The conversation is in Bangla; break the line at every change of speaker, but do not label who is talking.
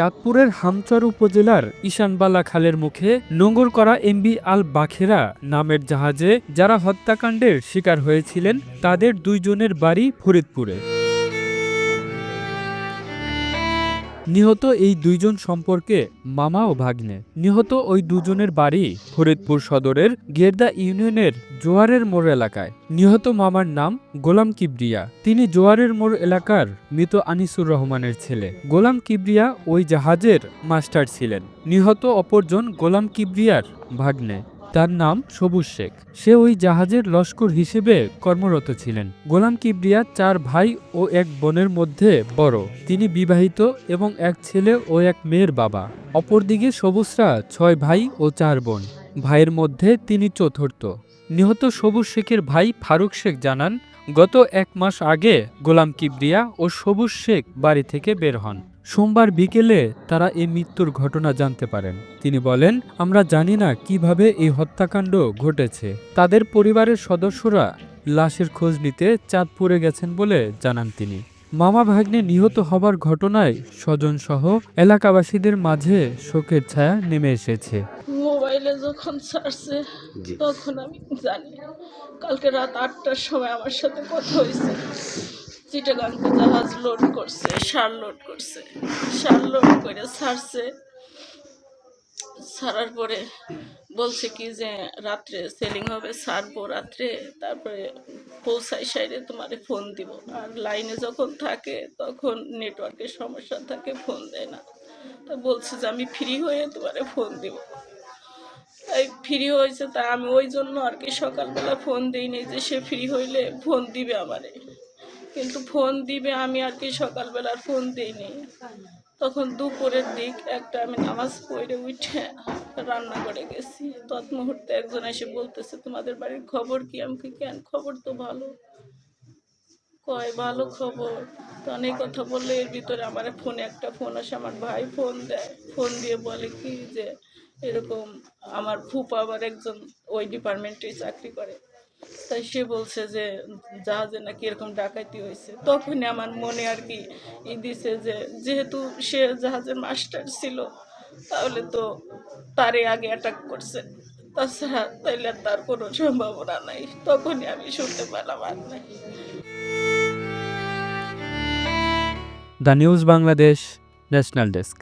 চাঁদপুরের হামচর উপজেলার ঈশানবালা খালের মুখে নোঙর করা এমভি আল বাখেরা নামের জাহাজে যারা হত্যাকাণ্ডের শিকার হয়েছিলেন তাদের দুইজনের বাড়ি ফরিদপুরে। নিহত এই দুইজন সম্পর্কে মামা ও ভাগ্নে। নিহত ওই দুজনের বাড়ি ফরিদপুর সদরের গেরদা ইউনিয়নের জোয়ারের মোড় এলাকায়। নিহত মামার নাম গোলাম কিবরিয়া। তিনি জোয়ারের মোড় এলাকার মৃত আনিসুর রহমানের ছেলে। গোলাম কিবরিয়া ওই জাহাজের মাস্টার ছিলেন। নিহত অপরজন গোলাম কিবরিয়ার ভাগ্নে। তার নাম সবুজ শেখ। সে ওই জাহাজের লস্কর হিসেবে কর্মরত ছিলেন। গোলাম কিবরিয়া 4 ভাই ও 1 বোনের মধ্যে বড়। তিনি বিবাহিত এবং 1 ছেলে ও 1 মেয়ের বাবা। অপরদিকে সবুজরা 6 ভাই ও 4 বোন। ভাইয়ের মধ্যে তিনি চতুর্থ। নিহত সবুজ শেখের ভাই ফারুক শেখ জানান, গত 1 মাস আগে গোলাম কিবরিয়া ও সবুজ শেখ বাড়ি থেকে বের হন। সোমবার বিকেলে তারা এই মৃত্যুর ঘটনা জানতে পারেন। তিনি বলেন, আমরা জানি না কিভাবে এই হত্যাকাণ্ড ঘটেছে। তাদের পরিবারের সদস্যরা লাশের খোঁজ নিতে চাঁদপুরে গেছেন বলে জানান তিনি। মামা ভাগ্নে নিহত হবার ঘটনায় স্বজনসহ এলাকাবাসীদের মাঝে শোকের ছায়া নেমে এসেছে।
মোবাইলে যখন ছাড়ছে তখন আমি জানি কালকে রাত 8টার সময় আমার সাথে কথা হয়েছে। চিটাগাংকে জাহাজ লোড করছে, সার লোড করছে, সার লোড করে ছাড়ছে। ছাড়ার পরে বলছে কি যে রাত্রে সেলিং হবে, ছাড়বো রাত্রে, তারপরে পৌঁছাই সাইডে তোমারে ফোন দিব। আর লাইনে যখন থাকে তখন নেটওয়ার্কের সমস্যা থাকে, ফোন দেয় না। তা বলছে যে আমি ফ্রি হয়ে তোমারে ফোন দিব। তাই ফ্রি হয়েছে, তা আমি ওই জন্য আর কি সকালবেলা ফোন দিইনি যে সে ফ্রি হইলে ফোন দিবে আমারে, কিন্তু ফোন দিবে আমি আর কি সকালবেলা ফোন দিইনি। তখন দুপুরের দিক একটা আমি নামাজ পড়ে উঠে রান্না করে গেছি। তৎমুহূর্তে একজন এসে বলতেছে, তোমাদের বাড়ির খবর কি? আমি কেন, খবর তো ভালো। কয় ভালো খবর? তো অনেক কথা বললে এর ভিতরে আমার ফোনে একটা ফোন আসে, আমার ভাই ফোন দেয়। ফোন দিয়ে বলে কি যে এরকম আমার ফুপা আবার একজন ওই ডিপার্টমেন্টে চাকরি করে, তাই সে বলছে যে জাহাজে নাকি এরকম ডাকাতি হয়েছে। তখনই আমার মনে আর কি দিছে যে যেহেতু সে জাহাজের মাস্টার ছিল তাহলে তো তারে আগে অ্যাটাক করছে, তাছাড়া তাইলে তার কোনো সম্ভাবনা নাই। তখনই আমি শুনতে পেলাম আর নাই।
The news Bangladesh, national desk.